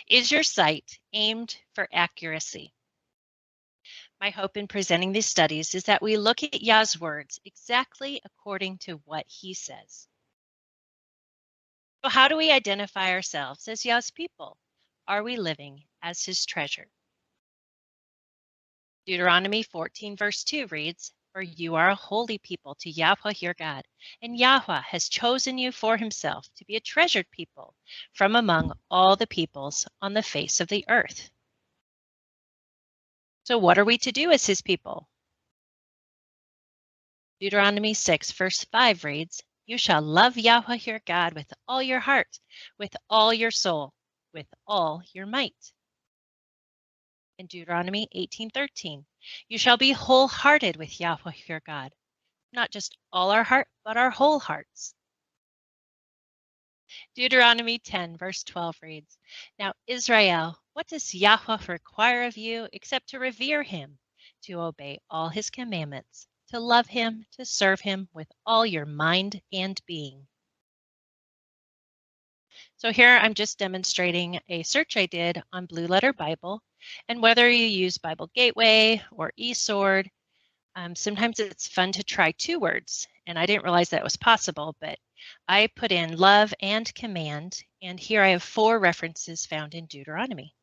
Is your sight aimed for accuracy? My hope in presenting these studies is that we look at Yah's words exactly according to what he says. So, how do we identify ourselves as Yah's people? Are we living as his treasure? Deuteronomy 14, verse 2 reads, "For you are a holy people to Yahweh your God, and Yahweh has chosen you for himself to be a treasured people from among all the peoples on the face of the earth." So, what are we to do as his people? Deuteronomy 6, verse 5 reads, "You shall love Yahweh your God with all your heart, with all your soul, with all your might." In Deuteronomy 18:13, "You shall be wholehearted with Yahweh your God," not just all our heart, but our whole hearts. Deuteronomy 10, verse 12 reads, "Now, Israel, what does Yahweh require of you except to revere him, to obey all his commandments, to love him, to serve him with all your mind and being?" So here I'm just demonstrating a search I did on Blue Letter Bible, and whether you use Bible Gateway or eSword, sometimes it's fun to try two words, and I didn't realize that was possible, but I put in love and command, and here I have 4 references found in Deuteronomy.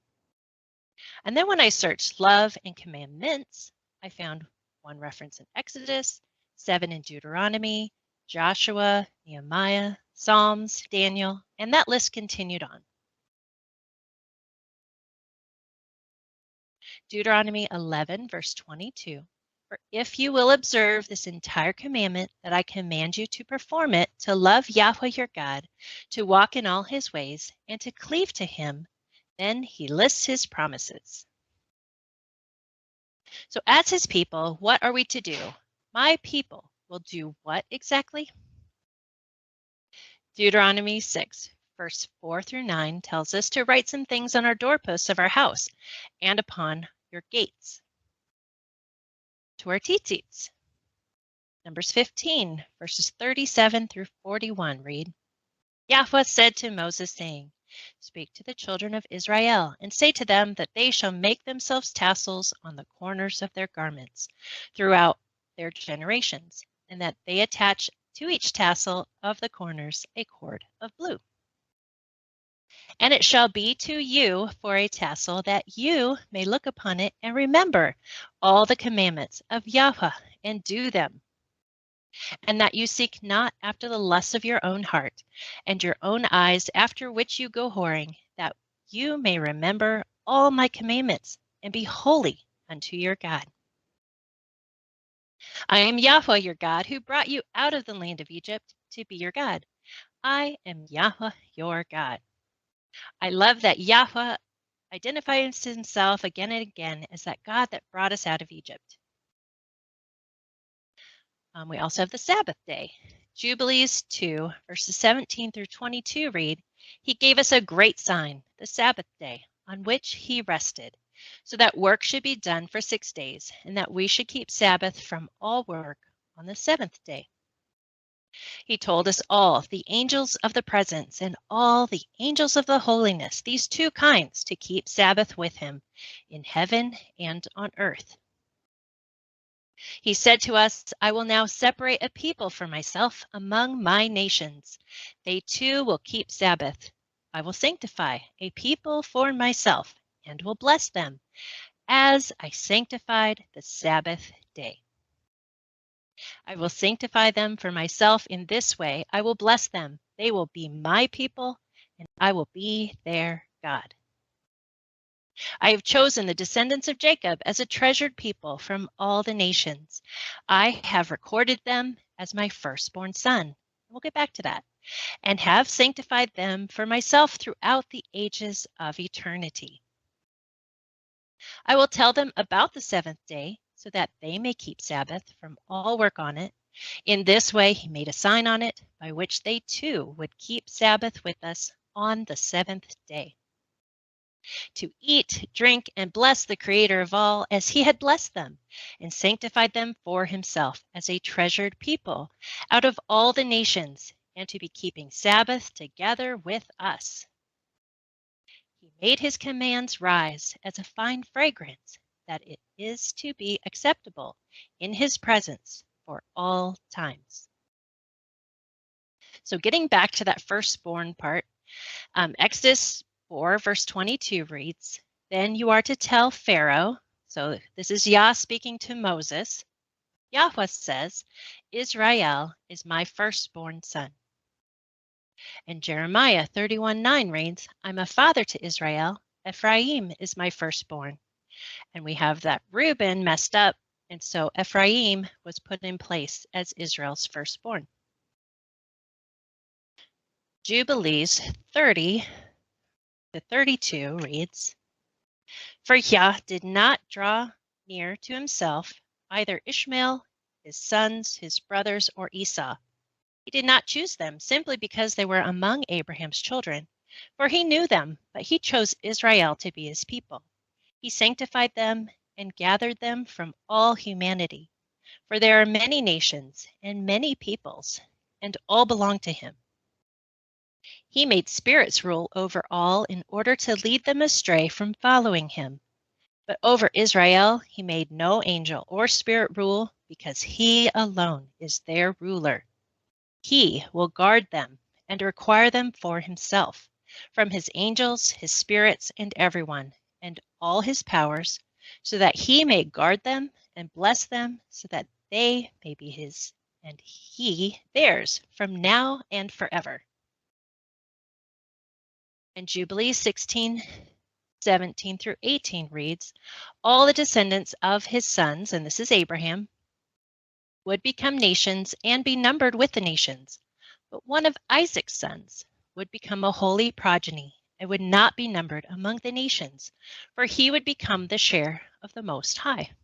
And then when I searched love and commandments, I found 1 reference in Exodus, 7 in Deuteronomy, Joshua, Nehemiah, Psalms, Daniel, and that list continued on. Deuteronomy 11, verse 22. "For if you will observe this entire commandment that I command you to perform it, to love Yahweh your God, to walk in all his ways, and to cleave to him," then he lists his promises. So as his people, what are we to do? My people will do what exactly? Deuteronomy 6, verse 4 through 9 tells us to write some things on our doorposts of our house and upon your gates, to our tzitzits. Numbers 15, verses 37 through 41 read, "Yahweh said to Moses, saying, Speak to the children of Israel, and say to them that they shall make themselves tassels on the corners of their garments throughout their generations, and that they attach to each tassel of the corners a cord of blue. And it shall be to you for a tassel, that you may look upon it and remember all the commandments of Yahweh and do them, and that you seek not after the lusts of your own heart and your own eyes, after which you go whoring, that you may remember all my commandments and be holy unto your God. I am Yahweh your God, who brought you out of the land of Egypt to be your God. I am Yahweh your God." I love that Yahweh identifies himself again and again as that God that brought us out of Egypt. We also have the Sabbath day. Jubilees 2, verses 17 through 22 read, "He gave us a great sign, the Sabbath day, on which he rested, so that work should be done for 6 days, and that we should keep Sabbath from all work on the 7th day. He told us all, the angels of the presence and all the angels of the holiness, these 2 kinds, to keep Sabbath with him in heaven and on earth. He said to us, I will now separate a people for myself among my nations. They too will keep Sabbath. I will sanctify a people for myself and will bless them, as I sanctified the Sabbath day. I will sanctify them for myself in this way. I will bless them. They will be my people, and I will be their God. I have chosen the descendants of Jacob as a treasured people from all the nations. I have recorded them as my firstborn son." We'll get back to that. "And have sanctified them for myself throughout the ages of eternity. I will tell them about the 7th day, so that they may keep Sabbath from all work on it. In this way he made a sign on it, by which they too would keep Sabbath with us on the 7th day, to eat, drink, and bless the Creator of all, as he had blessed them, and sanctified them for himself as a treasured people out of all the nations, and to be keeping Sabbath together with us. He made his commands rise as a fine fragrance, that it is to be acceptable in his presence for all times. So getting back to that firstborn part, Exodus 4 verse 22 reads, "Then you are to tell Pharaoh," so this is Yah speaking to Moses, Yahweh says, "Israel is my firstborn son." And Jeremiah 31:9 reads, "I'm a father to Israel. Ephraim is my firstborn." And we have that Reuben messed up, and so Ephraim was put in place as Israel's firstborn. Jubilees 30 to 32 reads, "For Yah did not draw near to himself either Ishmael, his sons, his brothers, or Esau. He did not choose them simply because they were among Abraham's children, for he knew them, but he chose Israel to be his people. He sanctified them and gathered them from all humanity, for there are many nations and many peoples, and all belong to him. He made spirits rule over all in order to lead them astray from following him. But over Israel he made no angel or spirit rule, because he alone is their ruler. He will guard them and require them for himself, from his angels, his spirits, and everyone, and all his powers, so that he may guard them and bless them, so that they may be his and he theirs from now and forever." And Jubilees 16:17 through 18 reads, "All the descendants of his sons," and this is Abraham, "would become nations and be numbered with the nations. But one of Isaac's sons would become a holy progeny and would not be numbered among the nations, for he would become the share of the Most High."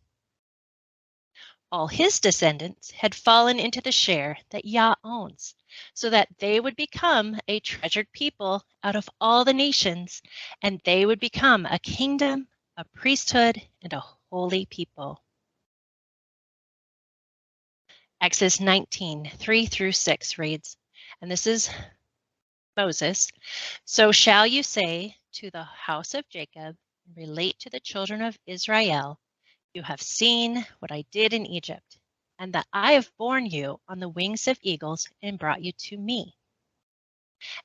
All his descendants had fallen into the share that Yah owns, so that they would become a treasured people out of all the nations, and they would become a kingdom, a priesthood, and a holy people. Exodus 19:3 through 6 reads, and this is Moses, "So shall you say to the house of Jacob, and relate to the children of Israel, you have seen what I did in Egypt, and that I have borne you on the wings of eagles and brought you to me.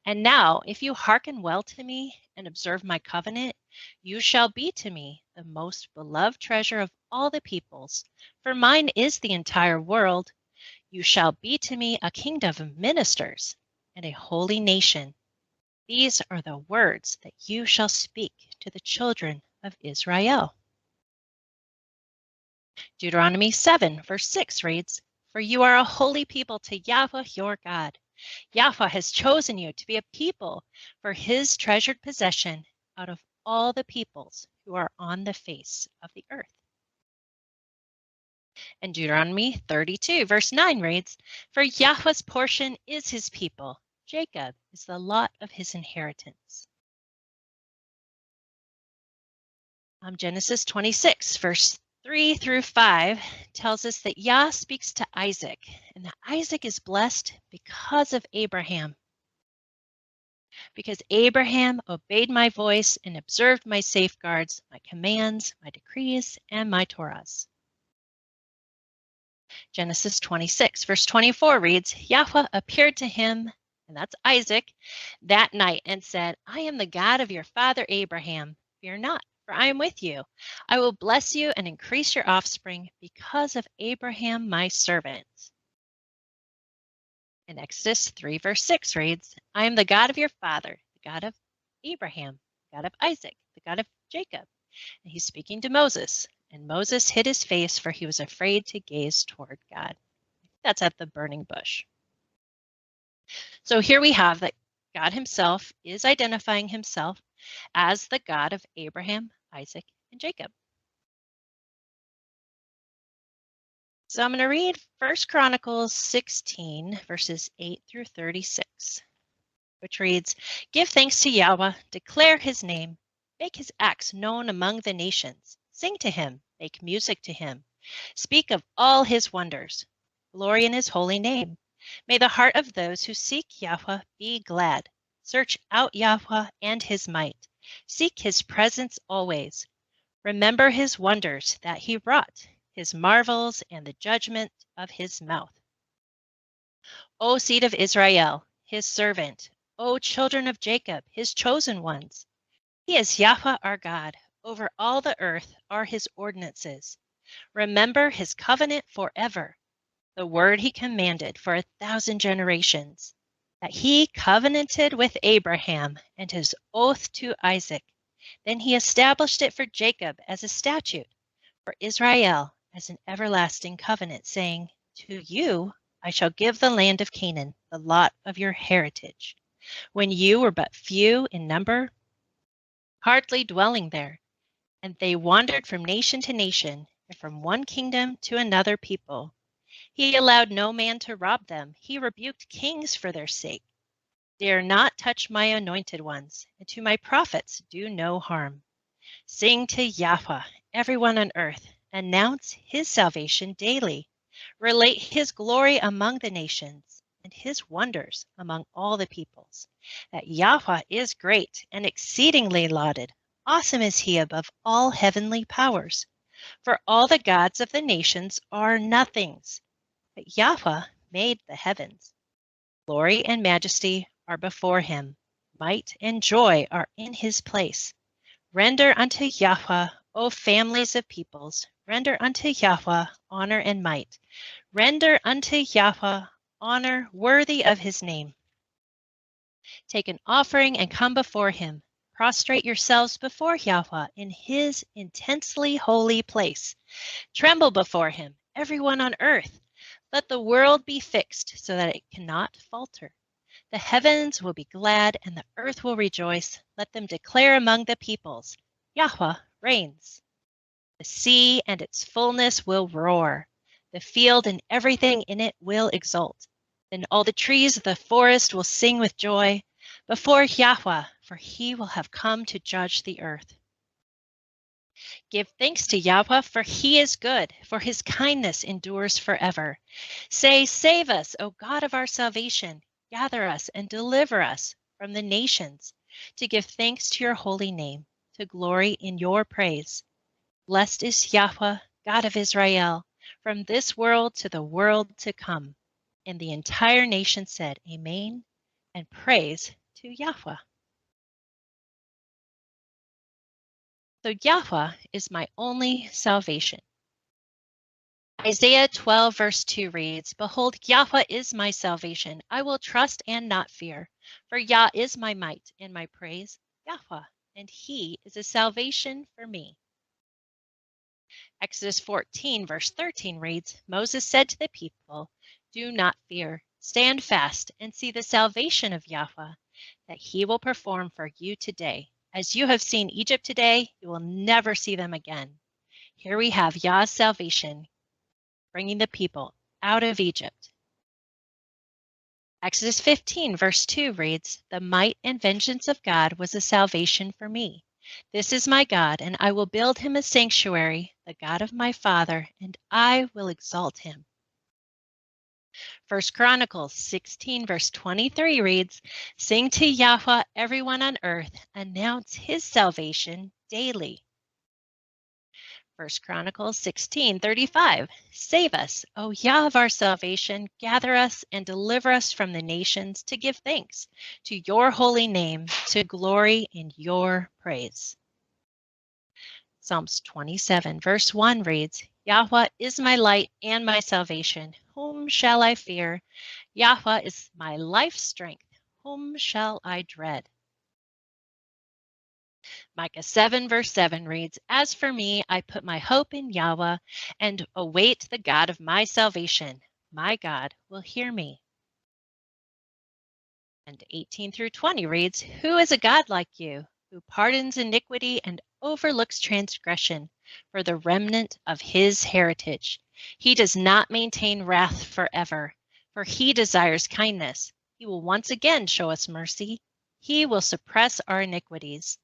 And now, if you hearken well to me and observe my covenant, you shall be to me the most beloved treasure of all the peoples, for mine is the entire world. You shall be to me a kingdom of ministers and a holy nation. These are the words that you shall speak to the children of Israel." Deuteronomy 7 verse 6 reads, "For you are a holy people to Yahweh your God. Yahweh has chosen you to be a people for his treasured possession out of all the peoples who are on the face of the earth." And Deuteronomy 32 verse 9 reads, "For Yahweh's portion is his people. Jacob is the lot of his inheritance." Genesis 26 verse 3 through 5 tells us that Yah speaks to Isaac, and that Isaac is blessed because of Abraham. "Because Abraham obeyed my voice and observed my safeguards, my commands, my decrees, and my Torahs." Genesis 26 verse 24 reads, "Yahweh appeared to him," and that's Isaac, "that night and said, I am the God of your father Abraham. Fear not, for I am with you. I will bless you and increase your offspring because of Abraham my servant." And Exodus 3 verse 6 reads, "I am the God of your father, the God of Abraham, the God of Isaac, the God of Jacob." And he's speaking to Moses. And Moses hid his face, for he was afraid to gaze toward God. That's at the burning bush. So here we have that God himself is identifying himself as the God of Abraham, Isaac, and Jacob. So I'm going to read 1 Chronicles 16, verses 8 through 36, which reads, "Give thanks to Yahweh, declare his name, make his acts known among the nations, sing to him, make music to him, speak of all his wonders, glory in his holy name. May the heart of those who seek Yahweh be glad. Search out Yahweh and his might. Seek his presence always. Remember his wonders that he wrought, his marvels and the judgment of his mouth. O seed of Israel, his servant, O children of Jacob, his chosen ones. He is Yahweh our God. Over all the earth are his ordinances. Remember his covenant forever, the word he commanded for 1,000 generations, that he covenanted with Abraham and his oath to Isaac. Then he established it for Jacob as a statute, for Israel as an everlasting covenant, saying, To you I shall give the land of Canaan, the lot of your heritage. When you were but few in number, hardly dwelling there, and they wandered from nation to nation, and from one kingdom to another people. He allowed no man to rob them. He rebuked kings for their sake. Dare not touch my anointed ones, and to my prophets do no harm. Sing to Yahweh, everyone on earth. Announce his salvation daily. Relate his glory among the nations, and his wonders among all the peoples. That Yahweh is great and exceedingly lauded. Awesome is he above all heavenly powers. For all the gods of the nations are nothings, but Yahweh made the heavens. Glory and majesty are before him. Might and joy are in his place. Render unto Yahweh, O families of peoples, render unto Yahweh honor and might. Render unto Yahweh honor worthy of his name. Take an offering and come before him. Prostrate yourselves before Yahweh in his intensely holy place. Tremble before him, everyone on earth. Let the world be fixed so that it cannot falter. The heavens will be glad and the earth will rejoice. Let them declare among the peoples, Yahweh reigns. The sea and its fullness will roar. The field and everything in it will exult. Then all the trees of the forest will sing with joy before Yahweh, for he will have come to judge the earth. Give thanks to Yahweh, for he is good, for his kindness endures forever. Say, save us, O God of our salvation. Gather us and deliver us from the nations, to give thanks to your holy name, to glory in your praise. Blessed is Yahweh, God of Israel, from this world to the world to come. And the entire nation said, Amen, and praise to Yahweh. So Yahweh is my only salvation. Isaiah 12 verse 2 reads, Behold, Yahweh is my salvation. I will trust and not fear. For Yah is my might and my praise, Yahweh, and he is a salvation for me. Exodus 14 verse 13 reads, Moses said to the people, Do not fear. Stand fast and see the salvation of Yahweh, that he will perform for you today. As you have seen Egypt today, you will never see them again. Here we have Yah's salvation, bringing the people out of Egypt. Exodus 15 verse 2 reads, The might and vengeance of God was a salvation for me. This is my God, and I will build him a sanctuary, the God of my father, and I will exalt him. 1 Chronicles 16 verse 23 reads, Sing to Yahweh, everyone on earth, announce his salvation daily. 1 Chronicles 16:35, Save us, O Yah of our salvation, gather us and deliver us from the nations to give thanks to your holy name, to glory in your praise. Psalms 27 verse 1 reads, Yahweh is my light and my salvation. Whom shall I fear? Yahweh is my life's strength. Whom shall I dread? Micah 7 verse 7 reads, As for me, I put my hope in Yahweh and await the God of my salvation. My God will hear me. And 18 through 20 reads, Who is a God like you, who pardons iniquity and overlooks transgression for the remnant of his heritage? He does not maintain wrath forever, for he desires kindness. He will once again show us mercy. He will suppress our iniquities.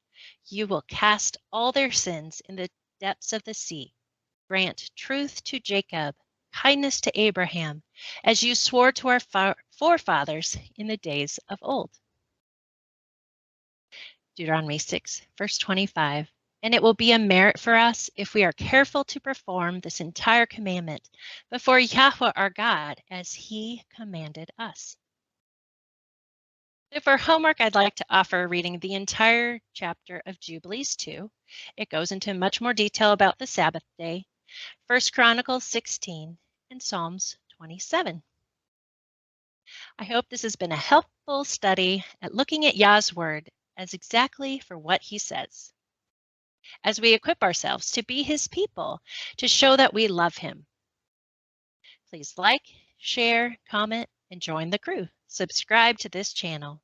You will cast all their sins in the depths of the sea. Grant truth to Jacob, kindness to Abraham, as you swore to our forefathers in the days of old. Deuteronomy 6, verse 25. And it will be a merit for us if we are careful to perform this entire commandment before Yahweh our God as he commanded us. So for homework, I'd like to offer reading the entire chapter of Jubilees 2. It goes into much more detail about the Sabbath day, 1 Chronicles 16, and Psalms 27. I hope this has been a helpful study at looking at Yah's word as exactly for what he says, as we equip ourselves to be his people, to show that we love him. Please like, share, comment, and join the crew. Subscribe to this channel.